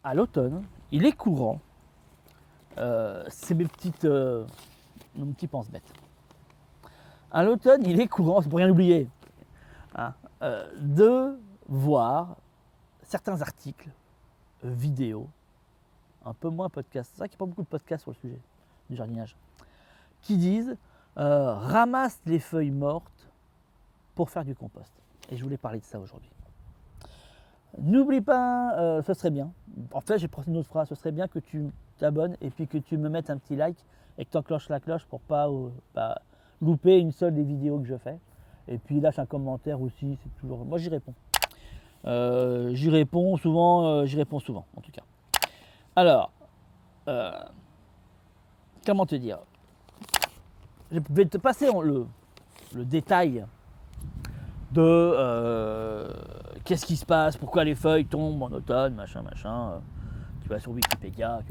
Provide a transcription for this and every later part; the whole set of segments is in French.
à l'automne, il est courant, c'est mes petits pense-bêtes. À l'automne, il est courant, c'est pour rien oublier, hein, de voir certains articles, vidéos, un peu moins podcasts, c'est vrai qu'il n'y a pas beaucoup de podcasts sur le sujet du jardinage, qui disent ramasse les feuilles mortes pour faire du compost. Et je voulais parler de ça aujourd'hui. N'oublie pas, ce serait bien, en fait j'ai pensé une autre phrase, ce serait bien que tu t'abonnes et puis que tu me mettes un petit like et que tu enclenches la cloche pour pas louper une seule des vidéos que je fais. Et puis lâche un commentaire aussi, c'est toujours. Moi j'y réponds. J'y réponds souvent, en tout cas. Alors, comment te dire? Je vais te passer le détail de qu'est-ce qui se passe, pourquoi les feuilles tombent en automne, machin. Tu vas sur Wikipédia,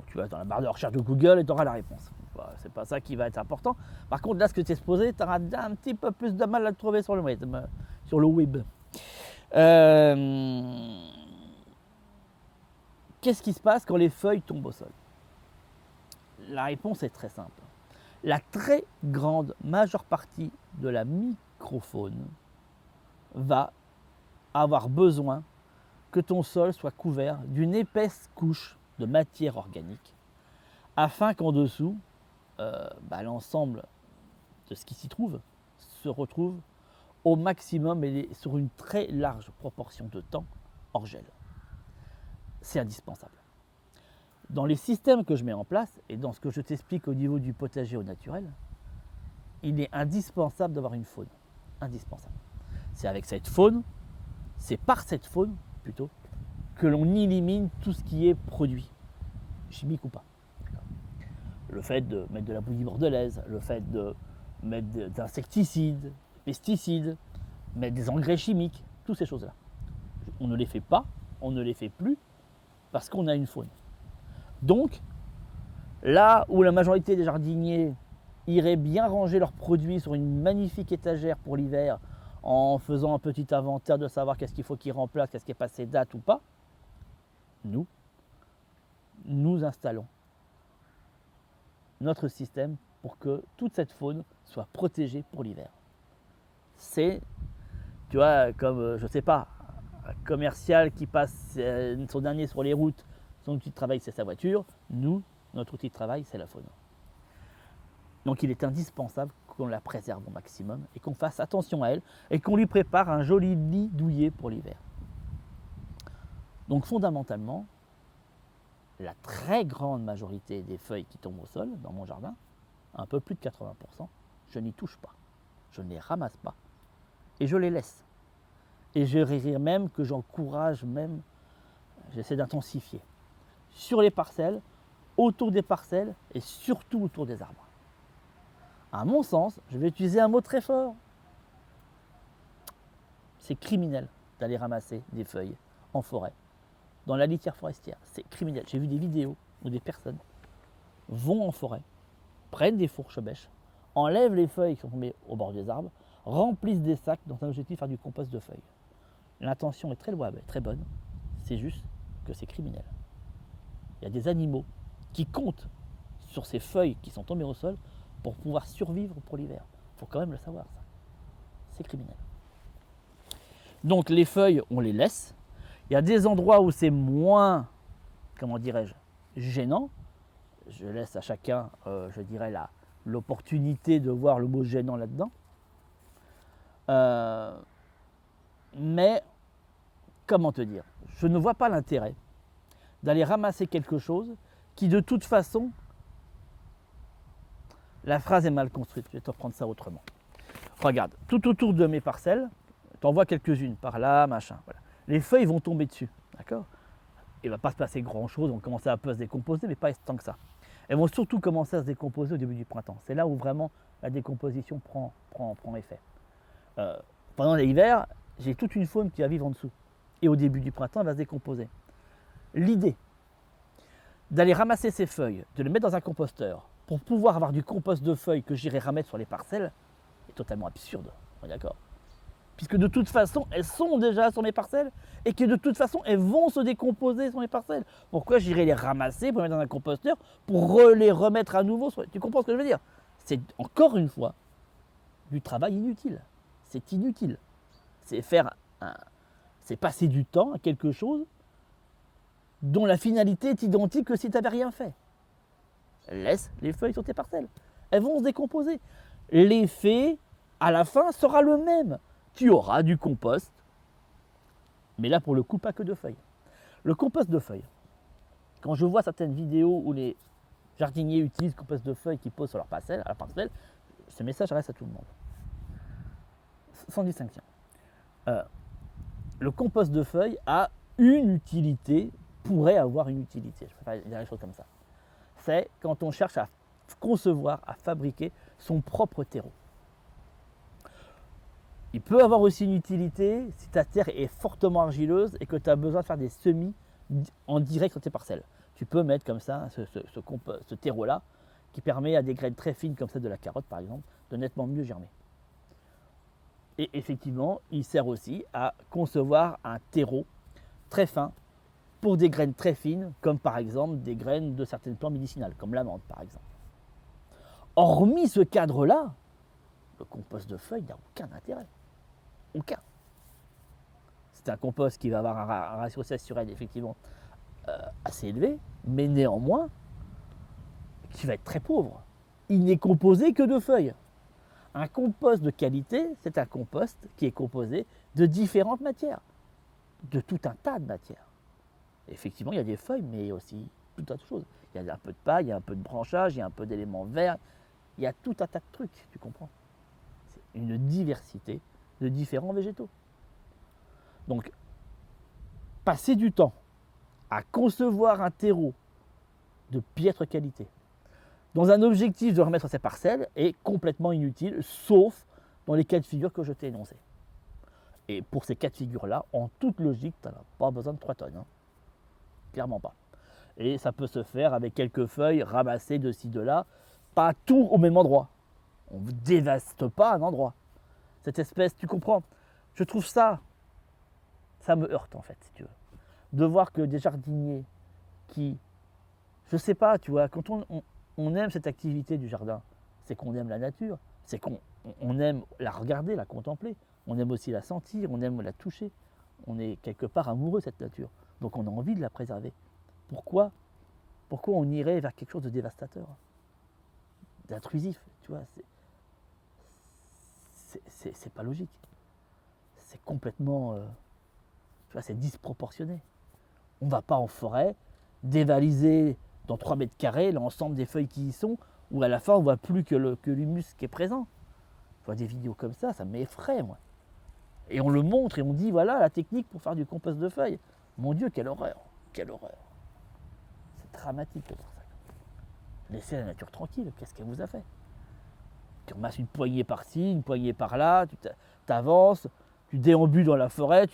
tu vas dans la barre de recherche de Google et tu auras la réponse. Voilà, c'est pas ça qui va être important. Par contre, là, ce que tu es supposé, tu auras un petit peu plus de mal à le trouver sur le web. Qu'est-ce qui se passe quand les feuilles tombent au sol? La réponse est très simple. La très grande majeure partie de la microfaune va avoir besoin que ton sol soit couvert d'une épaisse couche de matière organique afin qu'en dessous, l'ensemble de ce qui s'y trouve se retrouve au maximum et sur une très large proportion de temps hors gel. C'est indispensable. Dans les systèmes que je mets en place et dans ce que je t'explique au niveau du potager au naturel, il est indispensable d'avoir une faune. Indispensable. C'est avec cette faune, c'est par cette faune plutôt, que l'on élimine tout ce qui est produit, chimique ou pas. Le fait de mettre de la bouillie bordelaise, le fait de mettre d'insecticides, pesticides, mettre des engrais chimiques, toutes ces choses-là. On ne les fait pas, on ne les fait plus, parce qu'on a une faune. Donc, là où la majorité des jardiniers iraient bien ranger leurs produits sur une magnifique étagère pour l'hiver, en faisant un petit inventaire de savoir qu'est-ce qu'il faut qu'ils remplacent, qu'est-ce qui est passé date ou pas, nous installons notre système pour que toute cette faune soit protégée pour l'hiver. C'est, tu vois, comme, je sais pas, un commercial qui passe son dernier sur les routes, son outil de travail c'est sa voiture, notre outil de travail c'est la faune. Donc il est indispensable qu'on la préserve au maximum et qu'on fasse attention à elle et qu'on lui prépare un joli nid douillet pour l'hiver. Donc fondamentalement, la très grande majorité des feuilles qui tombent au sol dans mon jardin, un peu plus de 80%, je n'y touche pas. Je ne les ramasse pas et je les laisse. Et je dirais même que j'encourage même, j'essaie d'intensifier sur les parcelles, autour des parcelles et surtout autour des arbres. À mon sens, je vais utiliser un mot très fort. C'est criminel d'aller ramasser des feuilles en forêt, dans la litière forestière. C'est criminel. J'ai vu des vidéos où des personnes vont en forêt, prennent des fourches bêches, enlèvent les feuilles qui sont tombées au bord des arbres, remplissent des sacs dans un objectif de faire du compost de feuilles. L'intention est très louable, très bonne, c'est juste que c'est criminel. Il y a des animaux qui comptent sur ces feuilles qui sont tombées au sol pour pouvoir survivre pour l'hiver. Il faut quand même le savoir, ça. C'est criminel. Donc les feuilles, on les laisse. Il y a des endroits où c'est moins, comment dirais-je, gênant. Je laisse à chacun, je dirais, l'opportunité de voir le mot gênant là-dedans. Mais, comment te dire, je ne vois pas l'intérêt d'aller ramasser quelque chose qui de toute façon, la phrase est mal construite, je vais te reprendre ça autrement. Regarde, tout autour de mes parcelles, t'en vois quelques-unes par là, machin, voilà. Les feuilles vont tomber dessus, d'accord? Il ne va pas se passer grand-chose, elles vont commencer un peu à se décomposer, mais pas tant que ça. Elles vont surtout commencer à se décomposer au début du printemps. C'est là où vraiment la décomposition prend effet. Pendant l'hiver, j'ai toute une faune qui va vivre en dessous. Et au début du printemps, elle va se décomposer. L'idée d'aller ramasser ces feuilles, de les mettre dans un composteur, pour pouvoir avoir du compost de feuilles que j'irai ramettre sur les parcelles, est totalement absurde. On est d'accord? puisque de toute façon, elles sont déjà sur mes parcelles et que de toute façon, elles vont se décomposer sur mes parcelles. Pourquoi j'irai les ramasser pour les mettre dans un composteur pour les remettre à nouveau Tu comprends ce que je veux dire? C'est encore une fois du travail inutile. C'est inutile. C'est passer du temps à quelque chose dont la finalité est identique que si tu n'avais rien fait. Laisse les feuilles sur tes parcelles. Elles vont se décomposer. L'effet, à la fin, sera le même. Tu auras du compost, mais là, pour le coup, pas que de feuilles. Le compost de feuilles, quand je vois certaines vidéos où les jardiniers utilisent le compost de feuilles qu'ils posent sur leur parcelle, ce message reste à tout le monde. Sans distinction. Le compost de feuilles a une utilité, pourrait avoir une utilité. Je préfère dire les choses comme ça. C'est quand on cherche à concevoir, à fabriquer son propre terreau. Il peut avoir aussi une utilité si ta terre est fortement argileuse et que tu as besoin de faire des semis en direct sur tes parcelles. Tu peux mettre comme ça ce terreau-là qui permet à des graines très fines comme celle de la carotte par exemple de nettement mieux germer. Et effectivement, il sert aussi à concevoir un terreau très fin pour des graines très fines, comme par exemple des graines de certaines plantes médicinales, comme l'amande par exemple. Hormis ce cadre-là, le compost de feuilles n'a aucun intérêt. Aucun. C'est un compost qui va avoir un ratio 16 sur N effectivement assez élevé, mais néanmoins, qui va être très pauvre. Il n'est composé que de feuilles. Un compost de qualité, c'est un compost qui est composé de différentes matières, de tout un tas de matières. Effectivement, il y a des feuilles, mais aussi tout un tas de choses. Il y a un peu de paille, il y a un peu de branchage, il y a un peu d'éléments verts, il y a tout un tas de trucs, tu comprends? C'est une diversité de différents végétaux. Donc, passer du temps à concevoir un terreau de piètre qualité, dans un objectif de remettre sur ses parcelles, est complètement inutile, sauf dans les cas de figure que je t'ai énoncés. Et pour ces cas de figure-là, en toute logique, tu n'as pas besoin de 3 tonnes. Hein. Clairement pas. Et ça peut se faire avec quelques feuilles ramassées de ci, de là, pas tout au même endroit. On ne dévaste pas un endroit. Cette espèce, tu comprends? Je trouve ça me heurte en fait, si tu veux. De voir que des jardiniers qui, je sais pas, tu vois, quand on aime cette activité du jardin, c'est qu'on aime la nature, c'est qu'on aime la regarder, la contempler, on aime aussi la sentir, on aime la toucher, on est quelque part amoureux de cette nature, donc on a envie de la préserver. Pourquoi on irait vers quelque chose de dévastateur, d'intrusif, tu vois, c'est pas logique, c'est complètement, tu vois, c'est disproportionné. On ne va pas en forêt dévaliser dans 3 mètres carrés l'ensemble des feuilles qui y sont, où à la fin on ne voit plus que l'humus qui est présent. Je vois des vidéos comme ça m'effraie moi. Et on le montre et on dit voilà la technique pour faire du compost de feuilles. Mon Dieu, quelle horreur, quelle horreur. C'est dramatique de voir ça. Laissez la nature tranquille, qu'est-ce qu'elle vous a fait? Tu ramasses une poignée par-ci, une poignée par-là, tu avances, tu déambules dans la forêt,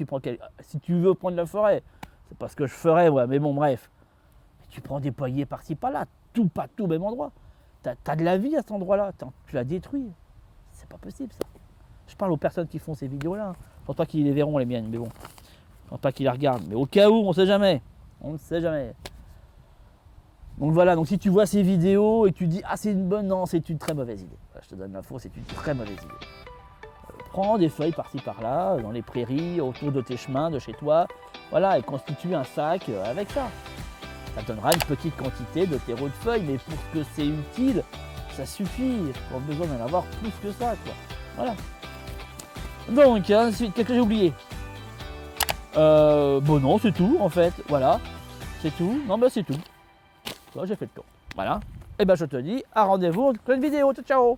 si tu veux prendre la forêt, c'est pas ce que je ferais moi, mais bon bref. Tu prends des poignées par-ci par-là, pas tout au même endroit. Tu as de la vie à cet endroit-là, tu l'as détruit. C'est pas possible ça. Je parle aux personnes qui font ces vidéos-là. Je pense pas qu'ils les verront les miennes, mais bon. Je pense pas qu'ils les regardent. Mais au cas où, on ne sait jamais. On ne sait jamais. Donc voilà, donc si tu vois ces vidéos et tu dis ah c'est une bonne, non c'est une très mauvaise idée. Voilà, je te donne l'info, c'est une très mauvaise idée. Prends des feuilles par-ci par-là, dans les prairies, autour de tes chemins, de chez toi. Voilà, et constitue un sac avec ça. Ça donnera une petite quantité de terreau de feuilles, mais pour ce que c'est utile, ça suffit. Pas besoin d'en avoir plus que ça, quoi. Voilà. Donc, ensuite, qu'est-ce que j'ai oublié? Bon non, c'est tout en fait. Voilà, c'est tout. Non, ben c'est tout. J'ai fait le tour. Voilà. Et ben je te dis à rendez-vous dans une prochaine vidéo. Ciao, ciao.